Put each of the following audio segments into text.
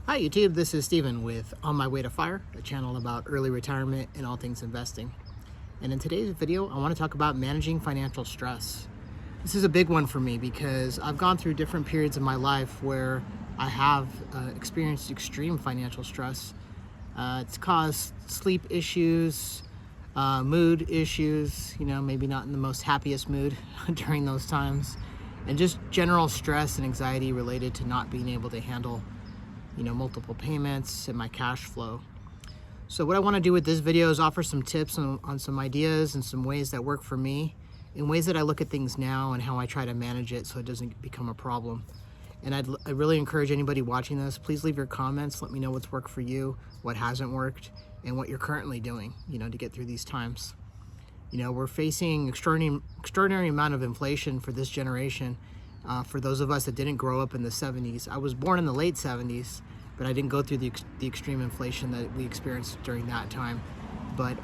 Hi YouTube, this is Steven with On My Way to FIRE, a channel about early retirement and all things investing. And in today's video, I want to talk about managing financial stress. This is a big one for me because I've gone through different periods of my life where I have experienced extreme financial stress. It's caused sleep issues, mood issues, maybe not in the most happiest mood during those times, and just general stress and anxiety related to not being able to handle multiple payments and my cash flow. So what I want to do with this video is offer some tips on some ideas and some ways that work for me, in ways that I look at things now and how I try to manage it so it doesn't become a problem. And I really encourage anybody watching this, please leave your comments. Let me know what's worked for you, what hasn't worked, and what you're currently doing, to get through these times. We're facing extraordinary amount of inflation for this generation. For those of us that didn't grow up in the 70s, I was born in the late 70s, but I didn't go through the extreme inflation that we experienced during that time. But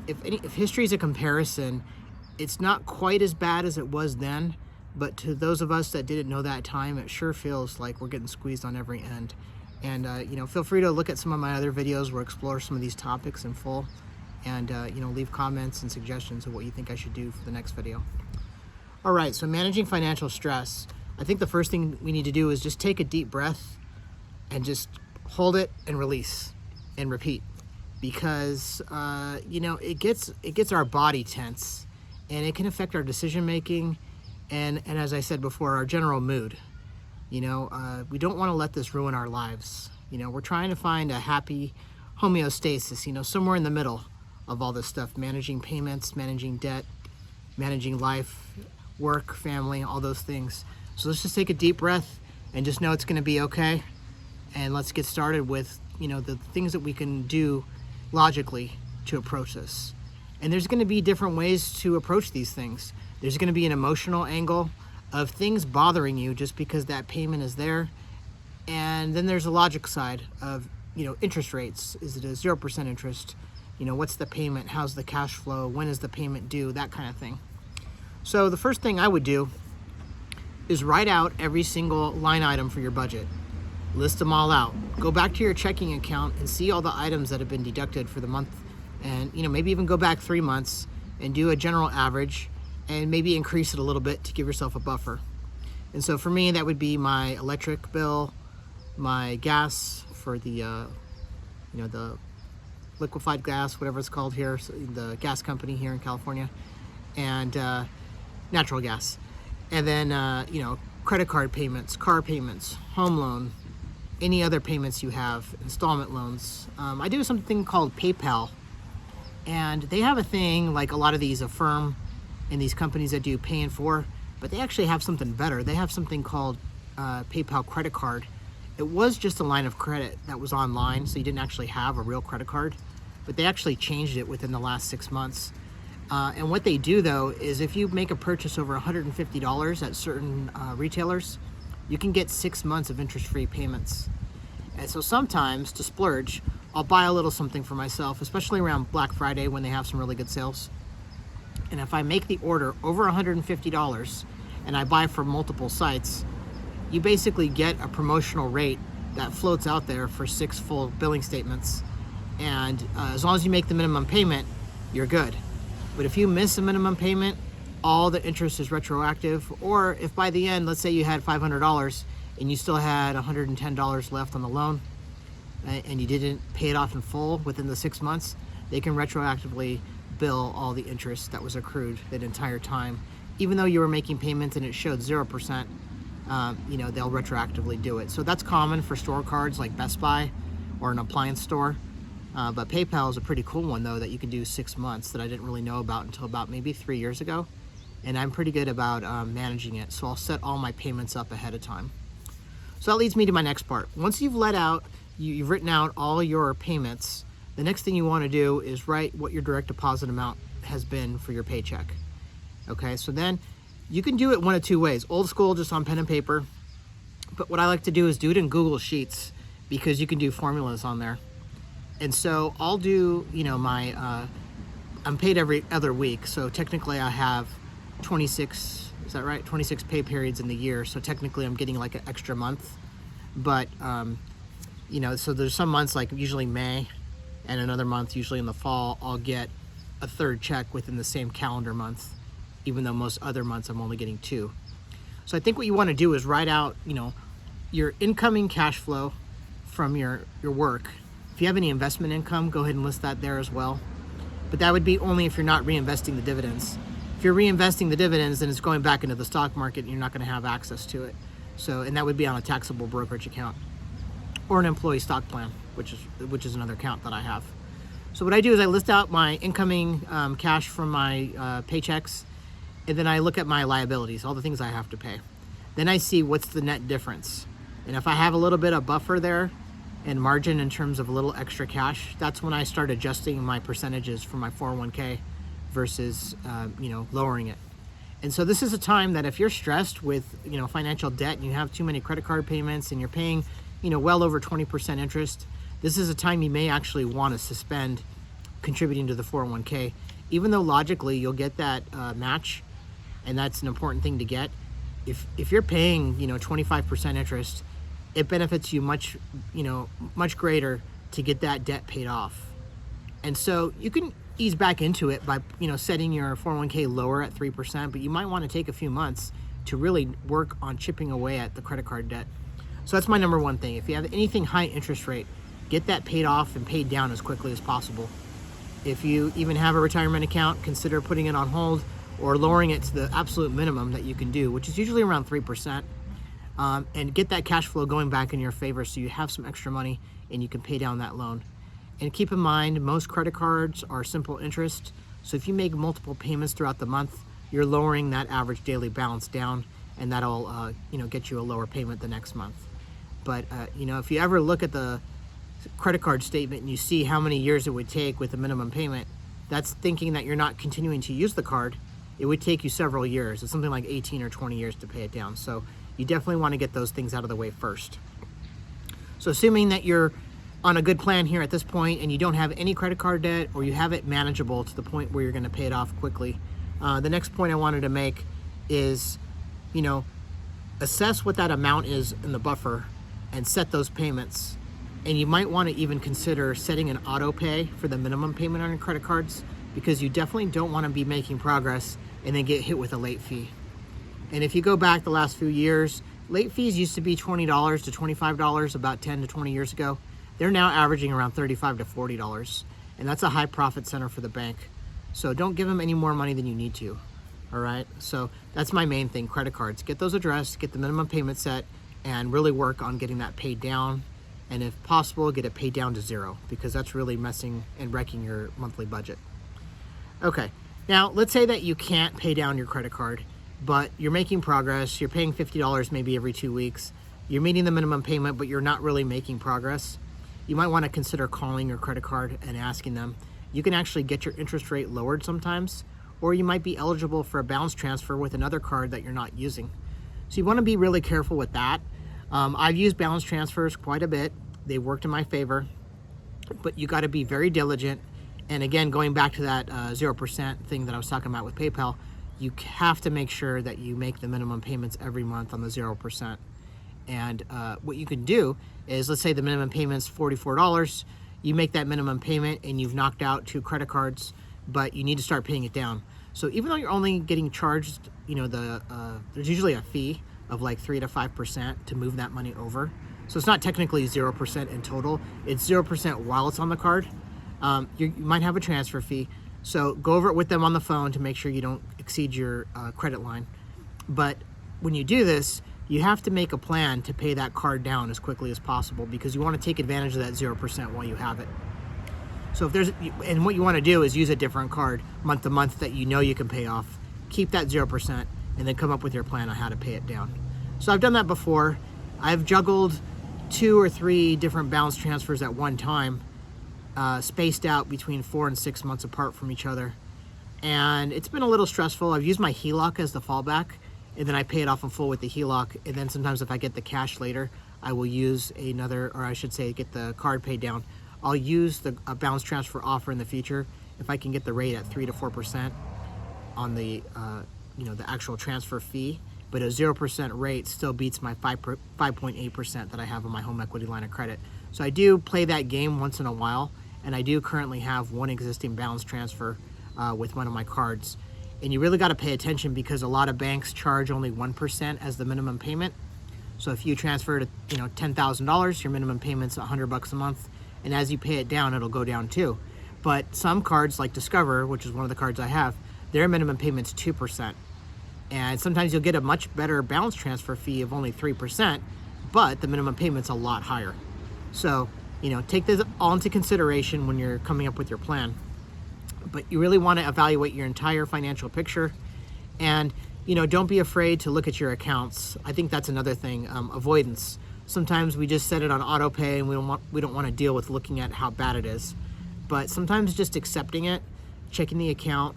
if history is a comparison, it's not quite as bad as it was then, but to those of us that didn't know that time, it sure feels like we're getting squeezed on every end. And feel free to look at some of my other videos where I explore some of these topics in full, and leave comments and suggestions of what you think I should do for the next video. All right, so managing financial stress. I think the first thing we need to do is just take a deep breath and just hold it and release and repeat, because it gets our body tense, and it can affect our decision making, and as I said before, our general mood. We don't want to let this ruin our lives. We're trying to find a happy homeostasis, somewhere in the middle of all this stuff, managing payments, managing debt, managing life, work, family, all those things. So let's just take a deep breath and just know it's going to be okay. And let's get started with, the things that we can do logically to approach this. And there's going to be different ways to approach these things. There's going to be an emotional angle of things bothering you just because that payment is there. And then there's a logic side of, interest rates. Is it a 0% interest? What's the payment? How's the cash flow? When is the payment due? That kind of thing. So the first thing I would do is write out every single line item for your budget. List them all out. Go back to your checking account and see all the items that have been deducted for the month, and maybe even go back 3 months and do a general average, and maybe increase it a little bit to give yourself a buffer. And so for me, that would be my electric bill, my gas for the the liquefied gas, whatever it's called here, so the gas company here in California, and natural gas. And then, credit card payments, car payments, home loan, any other payments you have, installment loans. I do something called PayPal, and they have a thing like a lot of these Affirm and these companies that do pay in four, but they actually have something better. They have something called PayPal credit card. It was just a line of credit that was online, so you didn't actually have a real credit card, but they actually changed it within the last 6 months. And what they do, though, is if you make a purchase over $150 at certain retailers, you can get 6 months of interest-free payments. And so sometimes, to splurge, I'll buy a little something for myself, especially around Black Friday when they have some really good sales. And if I make the order over $150 and I buy from multiple sites, you basically get a promotional rate that floats out there for 6 full billing statements. And as long as you make the minimum payment, you're good. But if you miss a minimum payment, all the interest is retroactive. Or if by the end, let's say you had $500 and you still had $110 left on the loan, and you didn't pay it off in full within the 6 months, they can retroactively bill all the interest that was accrued that entire time. Even though you were making payments and it showed 0%, they'll retroactively do it. So that's common for store cards like Best Buy or an appliance store. But PayPal is a pretty cool one, though, that you can do 6 months that I didn't really know about until about maybe 3 years ago. And I'm pretty good about managing it. So I'll set all my payments up ahead of time. So that leads me to my next part. Once you've you've written out all your payments, the next thing you want to do is write what your direct deposit amount has been for your paycheck. Okay, so then you can do it one of two ways. Old school, just on pen and paper. But what I like to do is do it in Google Sheets, because you can do formulas on there. And so I'll do, I'm paid every other week. So technically I have 26, is that right? 26 pay periods in the year. So technically I'm getting like an extra month. But So there's some months, like usually May, and another month, usually in the fall, I'll get a third check within the same calendar month, even though most other months I'm only getting 2. So I think what you want to do is write out, your incoming cash flow from your work. If you have any investment income, go ahead and list that there as well. But that would be only if you're not reinvesting the dividends. If you're reinvesting the dividends, then it's going back into the stock market and you're not going to have access to it. So, and that would be on a taxable brokerage account or an employee stock plan, which is another account that I have. So what I do is I list out my incoming cash from my paychecks, and then I look at my liabilities, all the things I have to pay. Then I see what's the net difference. And if I have a little bit of buffer there and margin in terms of a little extra cash, that's when I start adjusting my percentages for my 401k versus, lowering it. And so this is a time that if you're stressed with, financial debt and you have too many credit card payments and you're paying, well over 20% interest, this is a time you may actually want to suspend contributing to the 401k, even though logically you'll get that match, and that's an important thing to get. If you're paying, 25% interest, it benefits you much greater to get that debt paid off. And so you can ease back into it by, setting your 401k lower at 3%, but you might want to take a few months to really work on chipping away at the credit card debt. So that's my number one thing. If you have anything high interest rate, get that paid off and paid down as quickly as possible. If you even have a retirement account, consider putting it on hold or lowering it to the absolute minimum that you can do, which is usually around 3%, and get that cash flow going back in your favor so you have some extra money and you can pay down that loan. And keep in mind, most credit cards are simple interest, so if you make multiple payments throughout the month, you're lowering that average daily balance down, and that'll get you a lower payment the next month. But if you ever look at the credit card statement and you see how many years it would take with a minimum payment, that's thinking that you're not continuing to use the card. It would take you several years. It's something like 18 or 20 years to pay it down. So you definitely want to get those things out of the way first. So assuming that you're on a good plan here at this point and you don't have any credit card debt, or you have it manageable to the point where you're going to pay it off quickly, the next point I wanted to make is, assess what that amount is in the buffer and set those payments. And you might want to even consider setting an auto pay for the minimum payment on your credit cards, because you definitely don't want to be making progress and then get hit with a late fee. And if you go back the last few years, late fees used to be $20 to $25 about 10 to 20 years ago. They're now averaging around $35 to $40, and that's a high profit center for the bank. So don't give them any more money than you need to. All right, so that's my main thing, credit cards. Get those addressed, get the minimum payment set, and really work on getting that paid down. And if possible, get it paid down to 0, because that's really messing and wrecking your monthly budget. Okay, now let's say that you can't pay down your credit card, but you're making progress. You're paying $50 maybe every 2 weeks. You're meeting the minimum payment, but you're not really making progress. You might want to consider calling your credit card and asking them. You can actually get your interest rate lowered sometimes, or you might be eligible for a balance transfer with another card that you're not using. So you want to be really careful with that. I've used balance transfers quite a bit. They worked in my favor, but you got to be very diligent. And again, going back to that 0% thing that I was talking about with PayPal, you have to make sure that you make the minimum payments every month on the 0%. And what you can do is, let's say the minimum payment's $44. You make that minimum payment and you've knocked out 2 credit cards, but you need to start paying it down. So even though you're only getting charged, there's usually a fee of like 3 to 5% to move that money over. So it's not technically 0% in total. It's 0% while it's on the card. You might have a transfer fee. So go over it with them on the phone to make sure you don't exceed your credit line. But when you do this, you have to make a plan to pay that card down as quickly as possible, because you want to take advantage of that 0% while you have it. So and what you want to do is use a different card month to month that you can pay off. Keep that 0% and then come up with your plan on how to pay it down. So I've done that before. I've juggled 2 or 3 different balance transfers at one time, spaced out between 4 and 6 months apart from each other. And it's been a little stressful. I've used my HELOC as the fallback, and then I pay it off in full with the HELOC. And then sometimes if I get the cash later, I will use get the card paid down. I'll use the balance transfer offer in the future if I can get the rate at 3 to 4% on the the actual transfer fee, but a 0% rate still beats my 5.8% that I have on my home equity line of credit. So I do play that game once in a while, and I do currently have one existing balance transfer with one of my cards. And you really got to pay attention because a lot of banks charge only 1% as the minimum payment. So if you transfer to $10,000, your minimum payment's $100 a month, and as you pay it down, it'll go down too. But some cards like Discover, which is one of the cards I have, their minimum payment's 2%. And sometimes you'll get a much better balance transfer fee of only 3%, but the minimum payment's a lot higher. So, take this all into consideration when you're coming up with your plan. But you really want to evaluate your entire financial picture, and don't be afraid to look at your accounts. I think that's another thing, avoidance. Sometimes we just set it on auto pay and we don't want to deal with looking at how bad it is. But sometimes just accepting it, checking the account,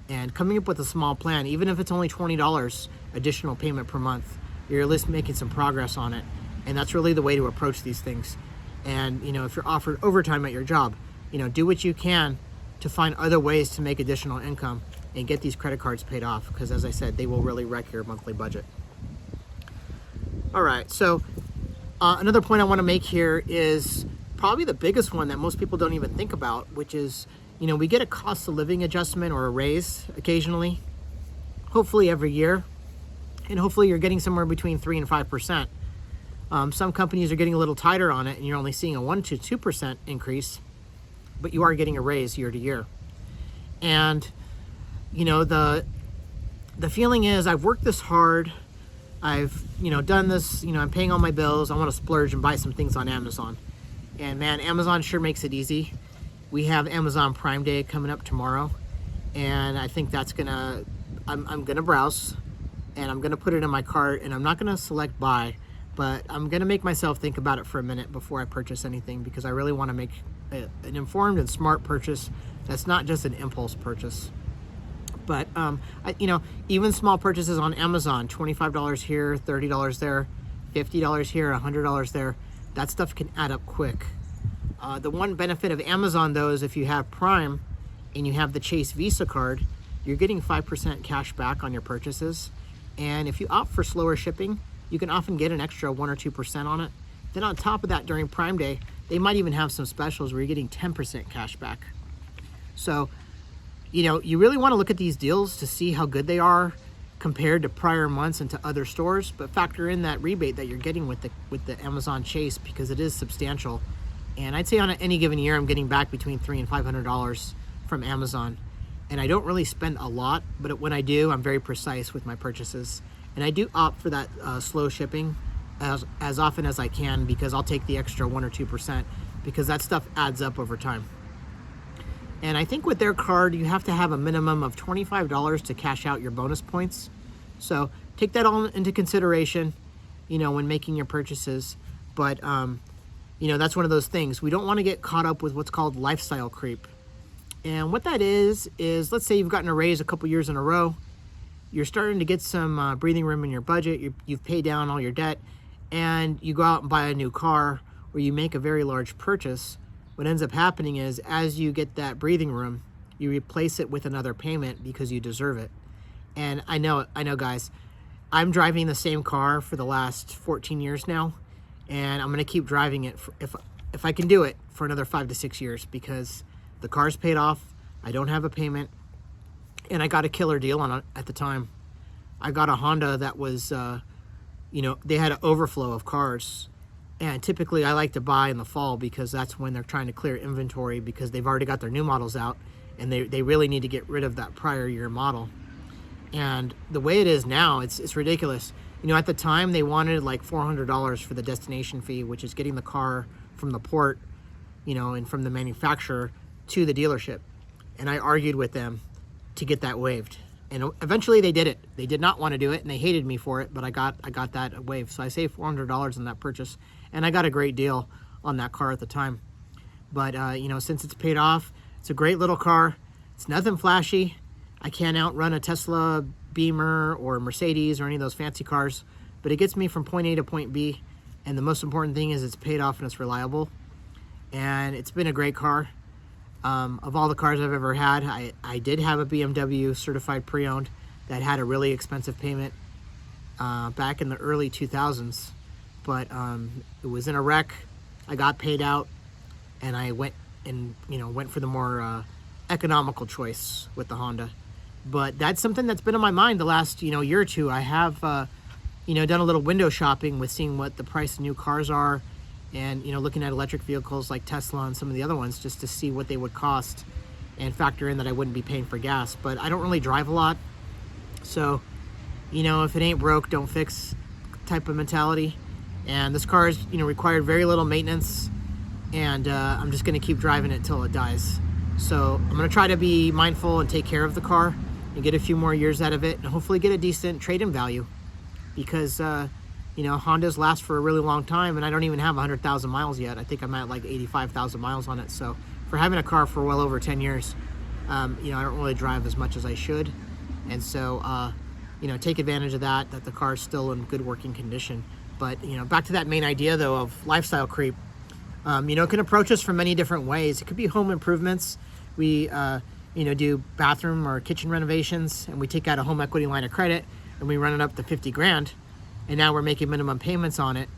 and coming up with a small plan, even if it's only $20 additional payment per month, you're at least making some progress on it. And that's really the way to approach these things. And if you're offered overtime at your job, do what you can to find other ways to make additional income and get these credit cards paid off, because as I said, they will really wreck your monthly budget. All right, so another point I want to make here is probably the biggest one that most people don't even think about, which is, we get a cost of living adjustment or a raise occasionally, hopefully every year, and hopefully you're getting somewhere between 3 and 5%. Some companies are getting a little tighter on it, and you're only seeing a 1 to 2% increase, but you are getting a raise year to year. And the feeling is, I've worked this hard, I've done this, I'm paying all my bills, I want to splurge and buy some things on Amazon. And man, Amazon sure makes it easy. We have Amazon Prime Day coming up tomorrow, and I think that's I'm gonna browse, and I'm gonna put it in my cart, and I'm not gonna select buy, but I'm gonna make myself think about it for a minute before I purchase anything, because I really want to make an informed and smart purchase that's not just an impulse purchase. But even small purchases on Amazon, $25 here, $30 there, $50 here, $100 there, that stuff can add up quick. The one benefit of Amazon, though, is if you have Prime and you have the Chase Visa card, you're getting 5% cash back on your purchases. And if you opt for slower shipping, you can often get an extra 1 or 2% on it. Then on top of that, during Prime Day, they might even have some specials where you're getting 10% cash back. So, you really want to look at these deals to see how good they are compared to prior months and to other stores, but factor in that rebate that you're getting with the Amazon Chase, because it is substantial. And I'd say on any given year, I'm getting back between $300 and $500 from Amazon. And I don't really spend a lot, but when I do, I'm very precise with my purchases. And I do opt for that slow shipping as often as I can, because I'll take the extra 1 or 2%, because that stuff adds up over time. And I think with their card, you have to have a minimum of $25 to cash out your bonus points. So take that all into consideration, when making your purchases. But, that's one of those things. We don't want to get caught up with what's called lifestyle creep. And what that is let's say you've gotten a raise a couple years in a row. You're starting to get some breathing room in your budget. You've paid down all your debt, and you go out and buy a new car, or you make a very large purchase. What ends up happening is, as you get that breathing room, you replace it with another payment because you deserve it. And I know guys, I'm driving the same car for the last 14 years now, and I'm going to keep driving it if I can do it for another 5 to 6 years, because the car's paid off, I don't have a payment, and I got a killer deal on it at the time. I got a Honda that was, they had an overflow of cars. And typically I like to buy in the fall, because that's when they're trying to clear inventory, because they've already got their new models out, and they really need to get rid of that prior year model. And the way it is now, it's ridiculous. At the time they wanted like $400 for the destination fee, which is getting the car from the port, and from the manufacturer to the dealership. And I argued with them to get that waived. And eventually they did it. They did not want to do it, and they hated me for it, but I got that waived. So I saved $400 on that purchase, and I got a great deal on that car at the time. But, since it's paid off, it's a great little car. It's nothing flashy. I can't outrun a Tesla, Beamer, or Mercedes, or any of those fancy cars, but it gets me from point A to point B. And the most important thing is it's paid off and it's reliable. And it's been a great car. Of all the cars I've ever had, I did have a BMW certified pre-owned that had a really expensive payment. back in the early 2000s, but it was in a wreck. I got paid out, and I went for the more economical choice with the Honda. But that's something that's been on my mind the last year or two. I have done a little window shopping with seeing what the price of new cars are, and looking at electric vehicles like Tesla and some of the other ones, just to see what they would cost and factor in that I wouldn't be paying for gas. But I don't really drive a lot, so if it ain't broke, don't fix type of mentality. And this car is required very little maintenance, and I'm just going to keep driving it till it dies. So I'm going to try to be mindful and take care of the car and get a few more years out of it, and hopefully get a decent trade-in value, because Hondas last for a really long time, and I don't even have 100,000 miles yet. I think I'm at like 85,000 miles on it. So for having a car for well over 10 years, I don't really drive as much as I should. And so, take advantage of that the car is still in good working condition. But, back to that main idea, though, of lifestyle creep. It can approach us from many different ways. It could be home improvements. We, do bathroom or kitchen renovations, and we take out a home equity line of credit, and we run it up to 50 grand. And now we're making minimum payments on it,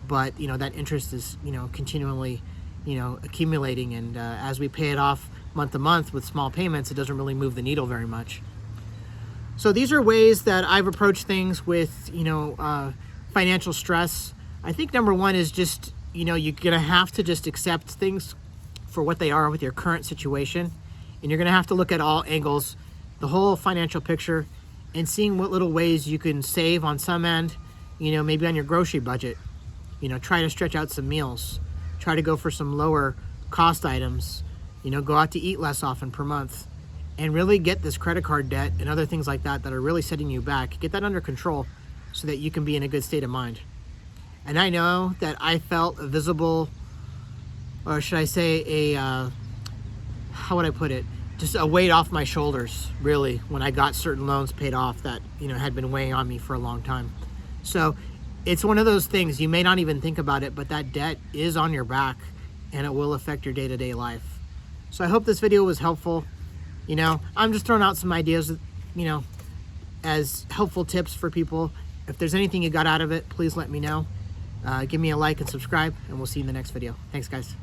but that interest is continually accumulating, and as we pay it off month to month with small payments, it doesn't really move the needle very much. So these are ways that I've approached things with financial stress. I think number one is just you're gonna have to just accept things for what they are with your current situation, and you're gonna have to look at all angles, the whole financial picture, and seeing what little ways you can save on some end. Maybe on your grocery budget, try to stretch out some meals, try to go for some lower cost items, go out to eat less often per month, and really get this credit card debt and other things like that are really setting you back. Get that under control so that you can be in a good state of mind. And I know that I felt a visible, or should I say how would I put it? Just a weight off my shoulders, really, when I got certain loans paid off that, had been weighing on me for a long time. So it's one of those things, you may not even think about it, but that debt is on your back, and it will affect your day-to-day life. So I hope this video was helpful. I'm just throwing out some ideas, as helpful tips for people. If there's anything you got out of it, please let me know. Give me a like and subscribe, and we'll see you in the next video. Thanks, guys.